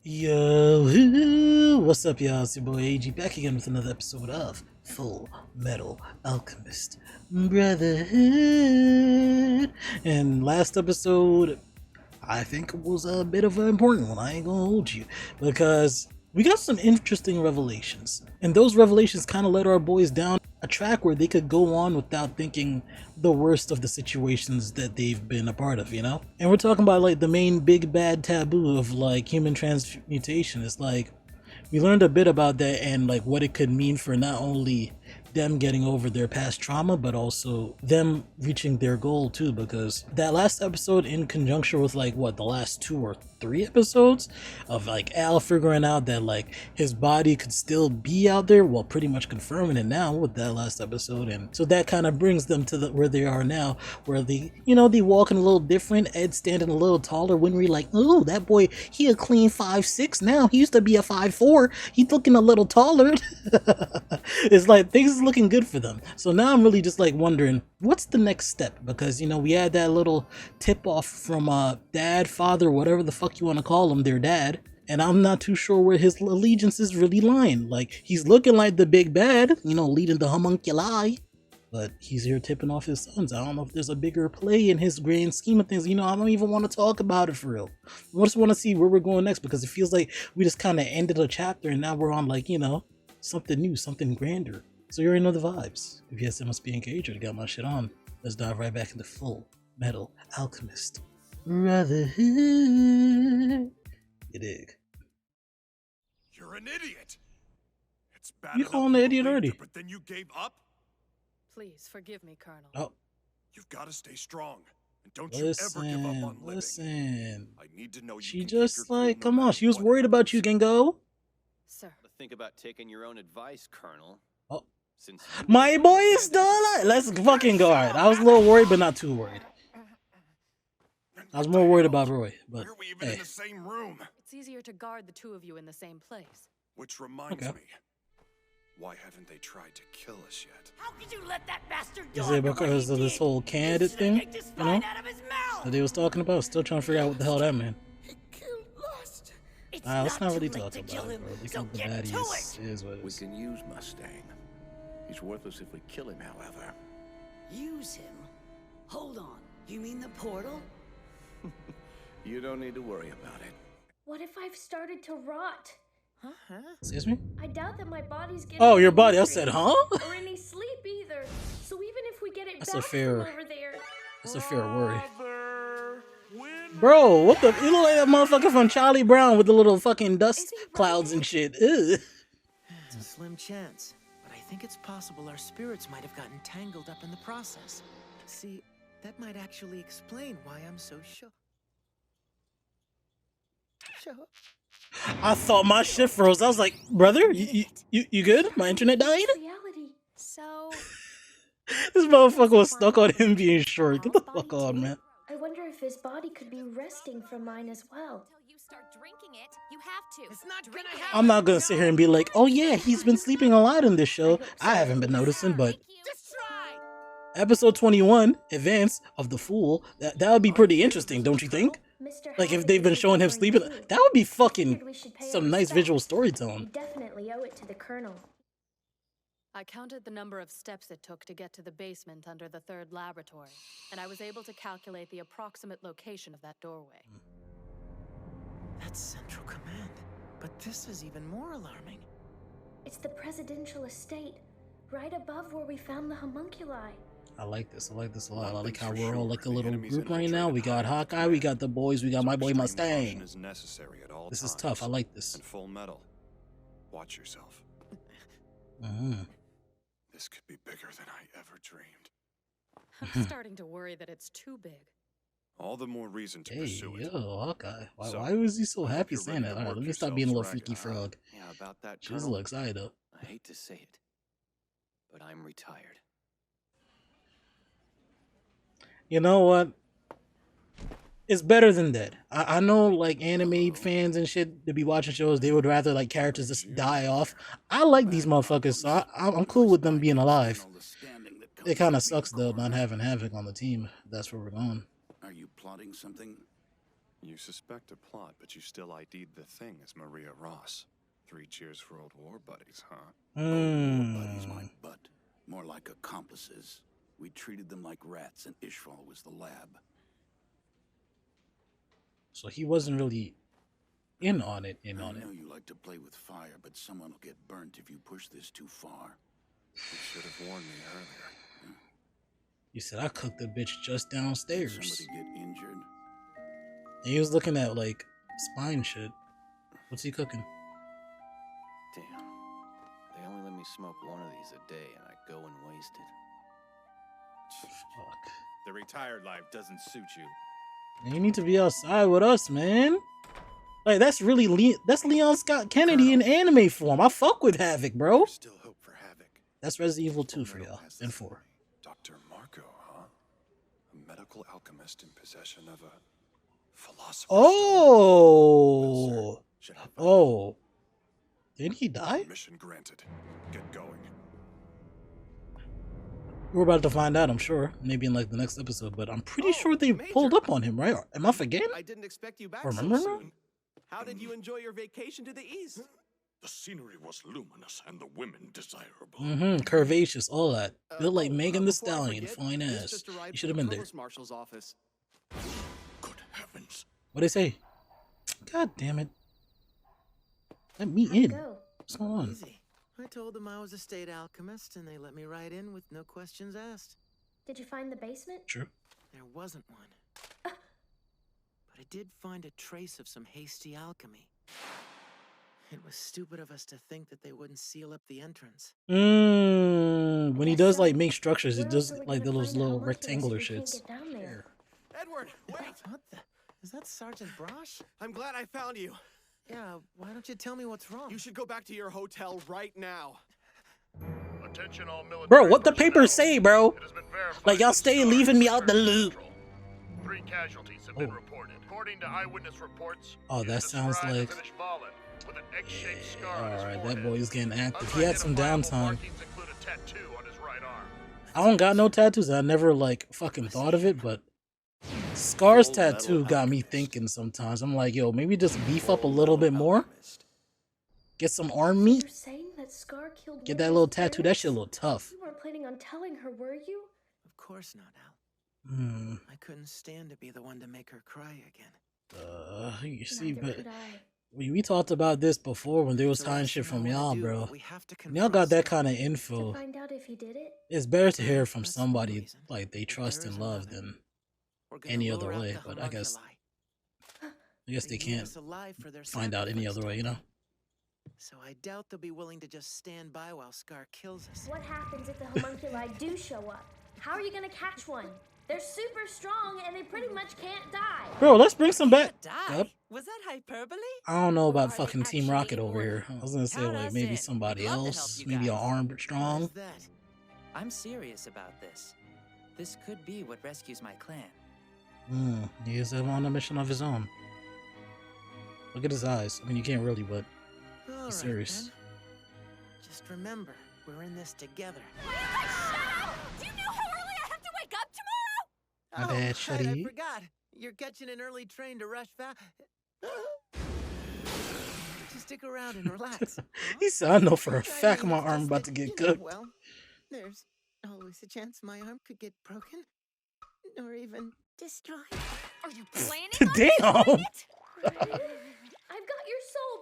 Yo, what's up, y'all? It's your boy Aege back again with another episode of Full Metal Alchemist Brotherhood. And last episode, I think it was a bit of an important one. I ain't gonna hold you, because we got some interesting revelations, and those revelations kind of led our boys down a track where they could go on without thinking the worst of the situations that they've been a part of, you know? And we're talking about like the main big bad taboo of like human transmutation. It's like we learned a bit about that and like what it could mean for not only them getting over their past trauma, but also them reaching their goal too, because that last episode, in conjunction with like what the last 2 or 3 episodes of like Al figuring out that like his body could still be out there, well, pretty much confirming it now with that last episode. And so that kind of brings them to where they are now, where they, you know, they walking a little different, Ed standing a little taller. Winry like, oh, that boy, he a clean 5'6" now, he used to be a 5'4", he's looking a little taller. It's like things is looking good for them. So now I'm really just like wondering what's the next step, because you know we had that little tip off from dad, father, whatever the fuck you want to call him, their dad, and I'm not too sure where his allegiance is really lying. Like, he's looking like the big bad, you know, leading the homunculi, but he's here tipping off his sons. I don't know if there's a bigger play in his grand scheme of things. You know, I don't even want to talk about it for real. I just want to see where we're going next, because it feels like we just kind of ended a chapter and now we're on like, you know, something new, something grander. So you already know the vibes. If yes, it must be engaged. I got my shit on. Let's dive right back into Full Metal Alchemist Brotherhood. You dig? You're an idiot. It's bad. You calling the idiot already? But then you gave up. Please forgive me, Colonel. Oh, You've got to stay strong, and don't you ever give up on living. listen. I need to know you She can keep just your cool like, no come on. matter She was what worried about you, happens. Gengo. Sir. Think about taking your own advice, Colonel. Oh, Since my boy is still alive. Let's fucking go. Alright, I was a little worried, but not too worried. I was more worried about Roy, but Why are we even hey. in the same room? It's easier to guard the two of you in the same place. Which reminds Okay. me, why haven't they tried to kill us yet? How could you let that bastard Is do it after what because he of this did? whole candidate Instead, thing, take the you know, spine out of his mouth. that they was talking about? Still trying to figure out what the hell that meant. He killed Lust. It's Let's not really too talk late to about kill it, him, bro. Because so the get to baddies it. is what it We is. can use Mustang. He's worthless if we kill him, however. Use him? Hold on. You mean the portal? You don't need to worry about it. What if I've started to rot? Excuse me? I doubt that my body's getting Oh, your any body. I said, nutrients huh? or any sleep either. So even if we get it That's a back fair- from over there, That's a fair worry. Brother, win. Bro, what the? You look like that motherfucker from Charlie Brown with the little fucking dust Is he right? clouds and shit. Ugh. It's a slim chance, but I think it's possible our spirits might have gotten tangled up in the process. See, that might actually explain why I'm so shook. I thought my shit froze. I was like, brother, you good? My internet died? reality. So, This motherfucker was stuck on him being short. Get the fuck on, man. I wonder if his body could be resting from mine as well. Until you start drinking it, you have to. It's not Drink gonna it. happen. I'm not gonna sit here and be like, oh yeah, he's been sleeping a lot in this show. I haven't been noticing, but Thank you. Just try. episode 21, Advance of the Fool, that would be pretty interesting, don't you think? Mr. Like, if Hammond they've been is showing him recovering sleeping, too. that would be I fucking figured we should pay some our nice visual respects. We storytelling. definitely owe it to the Colonel. I counted the number of steps it took to get to the basement under the third laboratory, and I was able to calculate the approximate location of that doorway. That's Central Command. But this is even more alarming. It's the presidential estate, right above where we found the homunculi. I like this a lot. I One like thing's how for we're all sure, like a the little enemy's group right now. infiltrated We got high Hawkeye, we got the boys, we got So my boy extreme Mustang. caution is necessary at all This is times. tough. I like this. And Full Metal, watch yourself. Mhm. This could be bigger than I ever dreamed. I'm starting to worry that it's too big. All the more reason to Hey, pursue it. yo, Hawkeye. Why, So, why was he so I hope happy you're saying ready that? to Alright, work let me stop being a little yourselves freaky frog. Yeah, about that, She's a Colonel. little excited though. I hate to say it, but I'm retired. You know what? It's better than that. I know like anime fans and shit that be watching shows, they would rather like characters just die off. I like these motherfuckers, so I'm cool with them being alive. It kind of sucks though not having Havoc on the team. That's where we're going. Are you plotting something? You suspect a plot, but you still ID'd the thing as Maria Ross. 3 cheers for old war buddies, huh? War buddies, my butt. More like accomplices. We treated them like rats, and Ishval was the lab. So he wasn't really in on it. I know you like to play with fire, but someone will get burnt if you push this too far. You should have warned me earlier. You said I cooked the bitch just downstairs. Did somebody get injured? And he was looking at like spine shit. What's he cooking? Damn. They only let me smoke one of these a day, and I go and waste it. Fuck. The retired life doesn't suit you. You need to be outside with us, man. Like that's really that's Leon Scott Kennedy in anime form. I fuck with Havoc, bro. There's still hope for Havoc. That's Resident Evil 2 for y'all and 4. Dr. Marco, huh? A medical alchemist in possession of a philosopher's Oh. stone. Oh. Did he die? Mission granted. Get going. We're about to find out, I'm sure. Maybe in like the next episode, but I'm pretty sure they pulled up on him, right? Am I forgetting? I didn't expect you back Remember? so soon. How did you enjoy your vacation to the east? The scenery was luminous and the women desirable. Curvaceous, all that. Built like Megan the before I Stallion, forget, fine this ass. just arrived You should have from been the there. Provost Marshal's office. Good heavens. What'd they say? God damn it. Let me How'd it in. go? What's going on? Easy. I told them I was a state alchemist, and they let me right in with no questions asked. Did you find the basement? True. There wasn't one. But I did find a trace of some hasty alchemy. It was stupid of us to think that they wouldn't seal up the entrance. When he does like make structures, Where it else does are we like gonna those find little homunculus if rectangular we can't shits. get down there? Edward, wait! What the? Is that Sergeant Brosh? I'm glad I found you. Yeah, why don't you tell me what's wrong? You should go back to your hotel right now. Attention all military Bro, what the personnel. papers say, bro? It has been verified Like y'all that stay Star leaving is me out the returned to loop. Central. 3 casualties have been reported. According to eyewitness reports, Oh, he that is sounds described like- as an Ishvalan with an egg-shaped scar on his Alright, that forehead. boy's getting active. He had some Unidentifiable downtime. markings include a tattoo on his right arm. I don't got no tattoos. I never like fucking thought of it, but Scar's tattoo got me thinking sometimes. I'm like, yo, maybe just beef up a little bit more. Get some arm meat. You're saying that Scar killed Get one that of little his tattoo. That parents? shit a little tough. You weren't planning on telling her, were you? Of course not, Al. I couldn't stand to be the one to make her cry again. You see, Neither but could I. we talked about this before when they was It's the hiding last shit thing I from wanna y'all, do, bro. but we have to When y'all got confront that Scar. kind of To info, find out if he did it? it's better to hear from That's the somebody reason. like they If trust there and is love another, than We're gonna any lure other out way. the But I guess homunculi. they They need can't us alive for their find out any sacrifice, other way, you don't know? they? So I doubt they'll be willing to just stand by while Scar kills us. What happens if the homunculi do show up? How are you gonna catch one? They're super strong and they pretty much can't die. Bro, let's bring some back. Die? Yep. Was that hyperbole? I don't know about Or are fucking they Team Rocket actually over here. I was gonna say Count like us maybe in. somebody We'd love to help else, you maybe a guys. armed strong. What's that? I'm serious about this. This could be what rescues my clan. He is on a mission of his own. Look at his eyes. I mean, you can't really, but All right, he's serious. then. Just remember, we're in this together. Do you know how early I have to wake up tomorrow? My bad, right, I Shuddy. forgot. You're catching an early train to rush fast. Just stick around and relax. He said, I know for a I fact mean, my it's arm just about that, to get you know, cooked. well, there's always a chance my arm could get broken. Or even destroyed. Are you planning on Damn! destroying it? I've got your soul,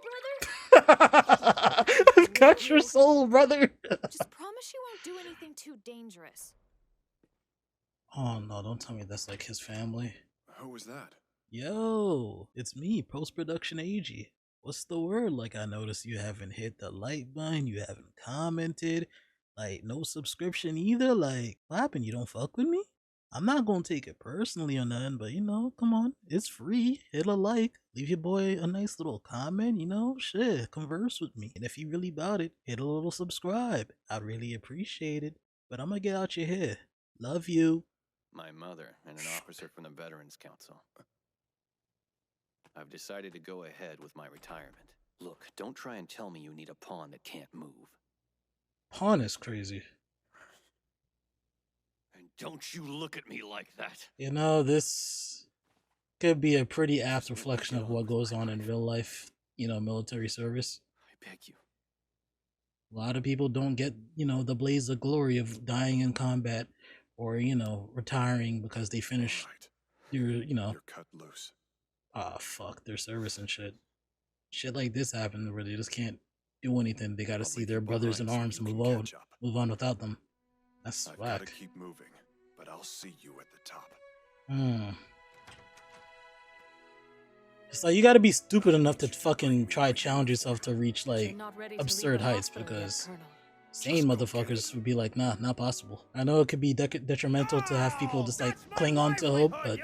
brother. I've got your soul, brother. Just promise you won't do anything too dangerous. Oh no, don't tell me that's like his family. Who was that? Yo, it's me, post-production Aege. What's the word? Like, I noticed you haven't hit the like button, you haven't commented, like, no subscription either. Like, what happened? You don't fuck with me? I'm not gonna take it personally or nothing, but you know, come on, it's free. Hit a like, leave your boy a nice little comment, you know, shit, converse with me. And if you really about it, hit a little subscribe. I'd really appreciate it. But I'm gonna get out your hair. Love you. My mother and an officer from the Veterans Council. I've decided to go ahead with my retirement. Look, don't try and tell me you need a pawn that can't move. Pawn is crazy. And don't you look at me like that. You know, this could be a pretty apt reflection of what goes on in real life, military service. I beg you. A lot of people don't get, the blaze of glory of dying in combat or, retiring because they finished You're cut loose. fuck, their service and shit. Shit like this happened where they just can't do anything. They gotta see their brothers in arms move on without them. That's I've gotta whack. keep moving, but I'll see you at the top. It's like you gotta be stupid enough to fucking try challenge yourself to reach like You're not ready to absurd leave the heights hospital yet, because Colonel. sane motherfuckers would be like, nah, not possible. I know it could be detrimental to have people just like cling on to hope, but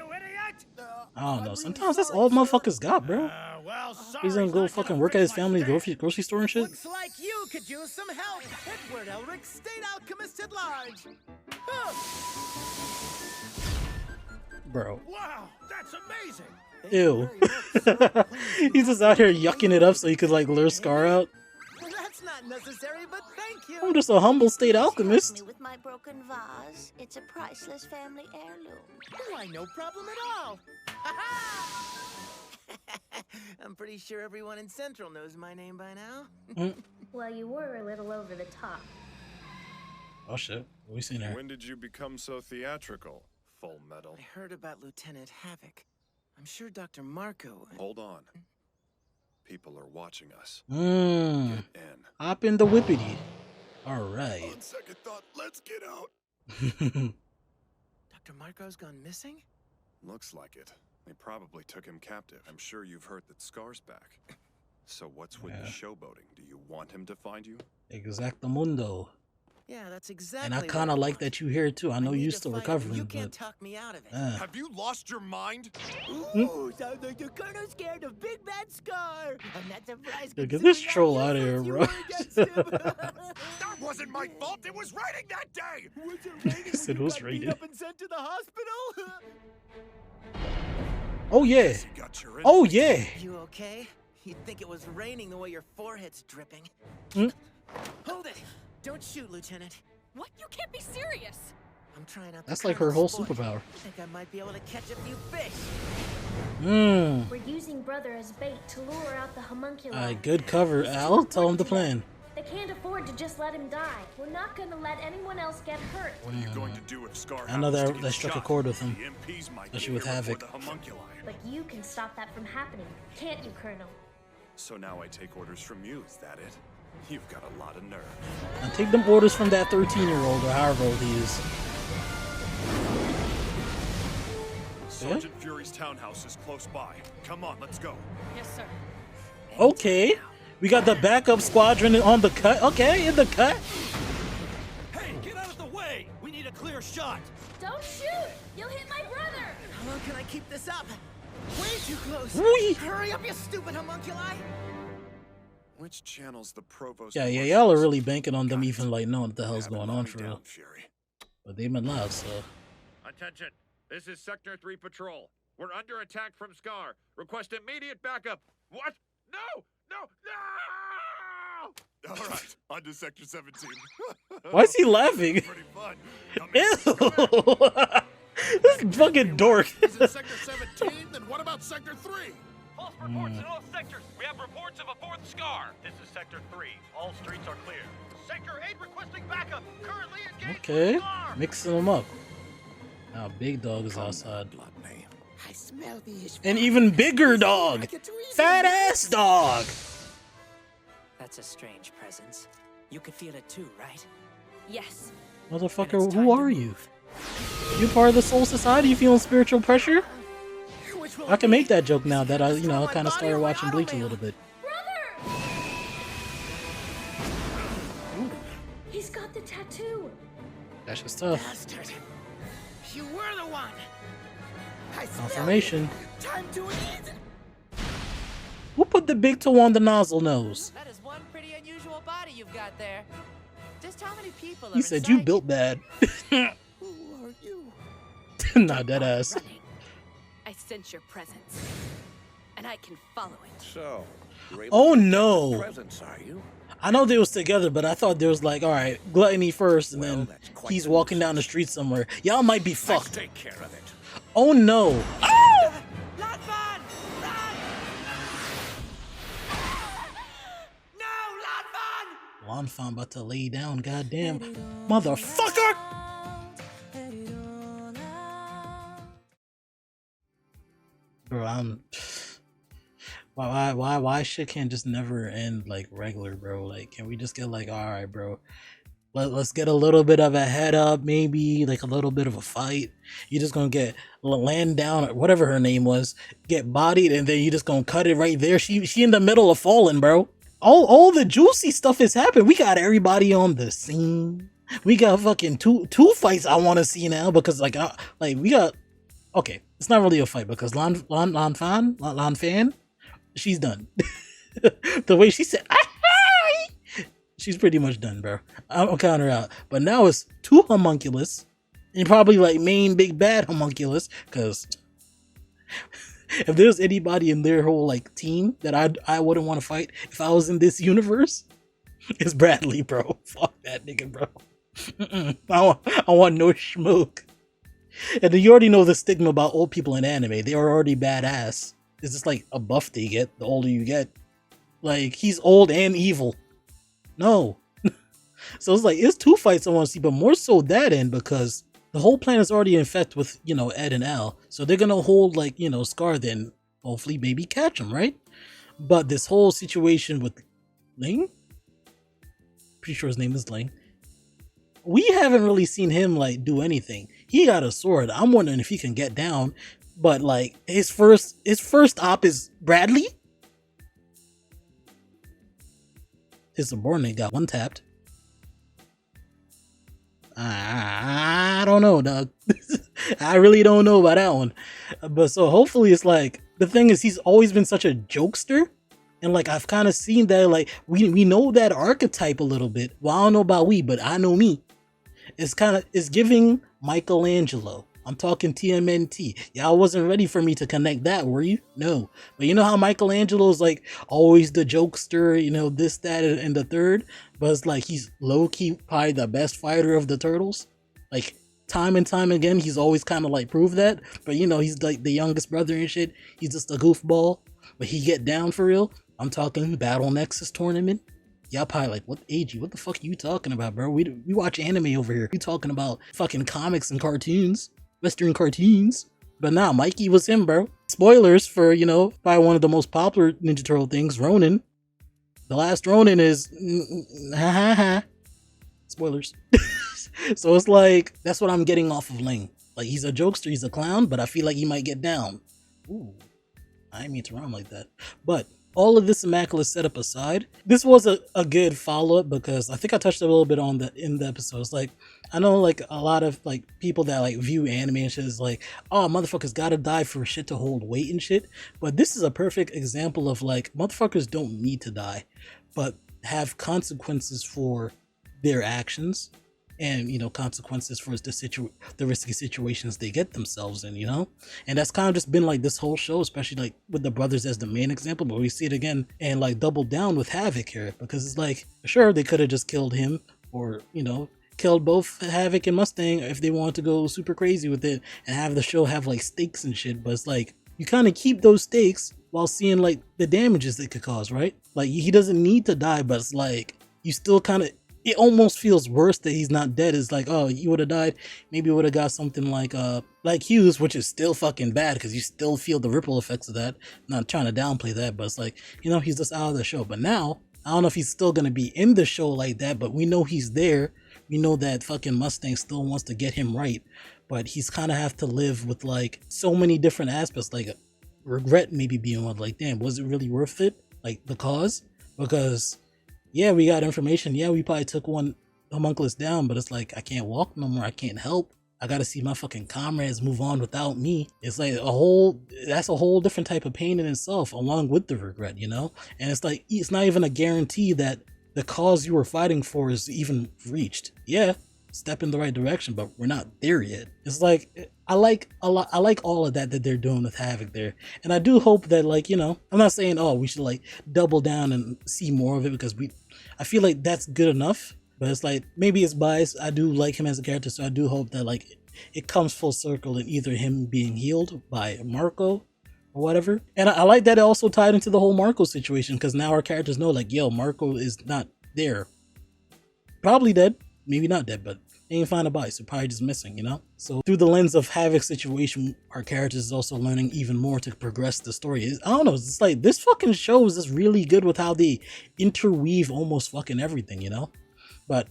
I don't know. Sometimes that's all motherfuckers got, bro. He's gonna go fucking work at his family's grocery store and shit. Looks like you could use some help. Edward Elric, State Alchemist at Large. Bro. Wow, that's amazing. Ew. He's just out here yucking it up so he could like lure Scar out. Well, that's not necessary, but thank you. I'm just a humble state alchemist. Me with my broken vase. It's a priceless family heirloom. Why, no problem at all. I'm pretty sure everyone in Central knows my name by now. Well, you were a little over the top. Oh shit, what we seen here? When did you become so theatrical, Full Metal? I heard about Lieutenant Havoc. I'm sure Dr. Marco... Hold on. People are watching us. Get in. Hop in the whippity. Alright. On second thought, let's get out. Dr. Marco's gone missing? Looks like it. They probably took him captive. I'm sure you've heard that Scar's back. So what's with the showboating? Do you want him to find you? Exactamundo. Yeah, that's exactly. And I kind of like that you here too. I know you're still recovering, you can't but talk me out of it. Have you lost your mind? Ooh, sounds like the Colonel's scared of Big Bad Scar. I'm not surprised. Yo, get this troll out of here, bro. That wasn't my fault. It was raining that day. Was it raining He said when it was you got raining. beat up and sent to the hospital? Oh yeah. Got your Oh yeah. You okay? You'd think it was raining the way your forehead's dripping. Hold it! Don't shoot, Lieutenant. What? You can't be serious! I'm trying out. That's like her whole superpower. I think I might be able to catch a few fish. We're using Brother as bait to lure out the homunculi. Good cover, Al. Tell him the plan. They can't afford to just let him die. We're not gonna let anyone else get hurt. What are you going to do if Scar? I know happens to that get struck a shot? chord with him, The MPs might especially get with here before Havoc. the homunculi. But you can stop that from happening, can't you, Colonel? So now I take orders from you, is that it? You've got a lot of nerve. Now take them orders from that 13-year-old or however old he is. Sergeant Fury's townhouse is close by. Come on, let's go. Yes, sir. Okay. We got the backup squadron on the cut. Okay, in the cut. Hey, get out of the way! We need a clear shot. Don't shoot! You'll hit my brother! How long can I keep this up? Way too close. Whee! Hurry up, you stupid homunculi! Which channel's the provost? Yeah, y'all are really banking on them even like knowing what the hell's going on for real. But they've been loud, so. Attention, this is Sector 3 Patrol. We're under attack from Scar. Request immediate backup. What? No! No! No! All right, on to Sector 17. Why is he laughing? Pretty fun. Ew! This fucking dork. Is it Sector 17? Then what about Sector 3? False reports in all sectors. We have reports of a fourth Scar. This is Sector 3. All streets are clear. Sector 8 requesting backup. Currently engaged Okay, with Scar. mixing them up. Now Big Dog is outside. I smell the An even bigger dog. Fat ass dog. That's a strange presence. You could feel it too, right? Yes. Motherfucker, who are you? You part of the Soul Society? You feeling spiritual pressure? I can make that joke now that I, kind of started watching Bleach a little bit. Brother! He's got the tattoo. That's just tough. Bastard. You were the one. I smell Confirmation. it. Time to eat. Who put the big toe on the nozzle nose? That is one pretty unusual body you've got there. Just how many people are He said you inside built bad. Who are you? Nah, that ass. I sense your presence. And I can follow it. So, Oh no. presents, are you? I know they was together, but I thought there was like, all right, gluttony first, and then he's walking down the street somewhere. Y'all might be fucked. Take care of it. Oh no. Oh! Not Lanfan about to lay down, goddamn motherfucker! Bro, why shit can't just never end like regular, bro? Like, can we just get like, all right, bro, let's get a little bit of a head up, maybe like a little bit of a fight. You're just gonna get land down, or whatever her name was, get bodied, and then you just gonna cut it right there. She in the middle of falling, bro. All the juicy stuff has happened. We got everybody on the scene. We got fucking two fights I want to see now, because like we got, okay, it's not really a fight because Lanfan, she's done. The way she said, she's pretty much done, bro. I'll count her out. But now it's 2 homunculus, and probably like main big bad homunculus, because if there's anybody in their whole like team that I wouldn't want to fight if I was in this universe, it's Bradley, bro. Fuck that nigga, bro. I want no smoke. And you already know the stigma about old people in anime. They are already badass. It's just like a buff they get the older you get. Like, he's old and evil. No. So it's like, it's 2 fights I want to see, but more so that end, because the whole planet's already infected with, you know, Ed and Al. So they're gonna hold, like, you know, Scar, then hopefully maybe catch him, right? But this whole situation with Ling, pretty sure his name is Ling, we haven't really seen him like do anything. He got a sword. I'm wondering if he can get down, but like his first op is Bradley. His subordinate got one tapped. I don't know, dog. I really don't know about that one. But so hopefully it's like, the thing is, he's always been such a jokester. And like, I've kind of seen that, like, we know that archetype a little bit. Well, I don't know about but I know me. It's giving Michelangelo. I'm talking TMNT. Y'all wasn't ready for me to connect that, were you? No. But you know how Michelangelo's like always the jokester, you know, this, that, and the third? But it's like, he's low-key probably the best fighter of the turtles. Like, time and time again, he's always kind of like proved that. But you know, he's like the youngest brother and shit. He's just a goofball. But he get down for real. I'm talking Battle Nexus tournament. Y'all probably like, what, Aege, what the fuck are you talking about, bro? We watch anime over here. You talking about fucking comics and cartoons, Western cartoons. But nah, Mikey was him, bro. Spoilers for, you know, probably one of the most popular Ninja Turtle things, Ronin. The last Ronin is, spoilers. So it's like, that's what I'm getting off of Ling. Like, he's a jokester, he's a clown, but I feel like he might get down. Ooh, I didn't mean to rhyme like that. But all of this immaculate setup aside, this was a good follow-up, because I think I touched a little bit on that in the episode. It's like, I know like a lot of like people that like view anime and shit is like, oh, motherfuckers gotta die for shit to hold weight and shit. But this is a perfect example of like, motherfuckers don't need to die, but have consequences for their actions. And, you know, consequences for the risky situations they get themselves in, you know? And that's kind of just been like this whole show, especially like with the brothers as the main example, but we see it again and like double down with Havoc here, because it's like, sure, they could have just killed him, or, you know, killed both Havoc and Mustang if they wanted to go super crazy with it and have the show have like stakes and shit. But it's like, you kind of keep those stakes while seeing like the damages it could cause, right? Like, he doesn't need to die, but it's like, you still kind of, it almost feels worse that he's not dead. It's like, oh, you would have died, maybe you would have got something like Hughes, which is still fucking bad because you still feel the ripple effects of that. Not trying to downplay that, but it's like, you know, he's just out of the show. But now, I don't know if he's still gonna be in the show like that, but we know he's there. We know that fucking Mustang still wants to get him right, but he's kind of have to live with like so many different aspects, like regret maybe being one, like, damn, was it really worth it? Like, the cause? Because yeah, we got information. Yeah, we probably took one homunculus down, but it's like, I can't walk no more. I can't help. I gotta see my fucking comrades move on without me. It's like that's a whole different type of pain in itself, along with the regret, you know? And it's like, it's not even a guarantee that the cause you were fighting for is even reached. Yeah, step in the right direction, but we're not there yet. It's like, I like all of that they're doing with Havoc there. And I do hope that, like, you know, I'm not saying, oh, we should like double down and see more of it, because I feel like that's good enough, but it's like, maybe it's biased. I do like him as a character, so I do hope that like it comes full circle in either him being healed by Marco or whatever. And I like that it also tied into the whole Marco situation, because now our characters know, like, yo, Marco is not there. probably dead, maybe not dead, but they ain't find a body, so probably just missing, you know? So through the lens of Havoc's situation, our characters is also learning even more to progress the story. I don't know, it's like this fucking show is just really good with how they interweave almost fucking everything, you know? But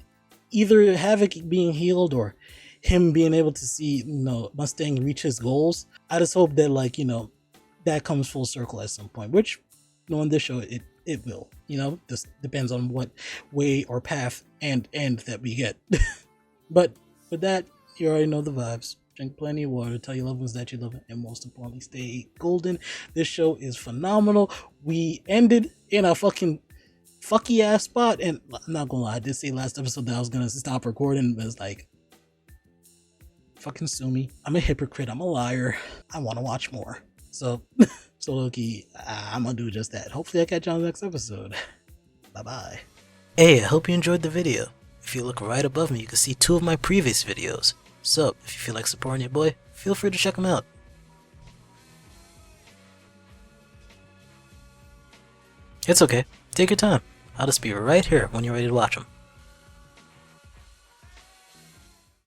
either Havoc being healed or him being able to see, you know, Mustang reach his goals, I just hope that, like, you know, that comes full circle at some point, which, you know, in this show, it will, you know, this depends on what way or path and end that we get. But with that, you already know the vibes. Drink plenty of water, tell your loved ones that you love it, and most importantly, stay golden. This show is phenomenal. We ended in a fucking fucky ass spot, and I'm not gonna lie, I did say last episode that I was gonna stop recording, but it's like, fucking sue me. I'm a hypocrite, I'm a liar. I want to watch more. So, Loki, I'm gonna do just that. Hopefully I catch you on the next episode. Bye bye. Hey, I hope you enjoyed the video. If you look right above me, you can see 2 of my previous videos. So, if you feel like supporting your boy, feel free to check them out. It's okay, take your time. I'll just be right here when you're ready to watch them.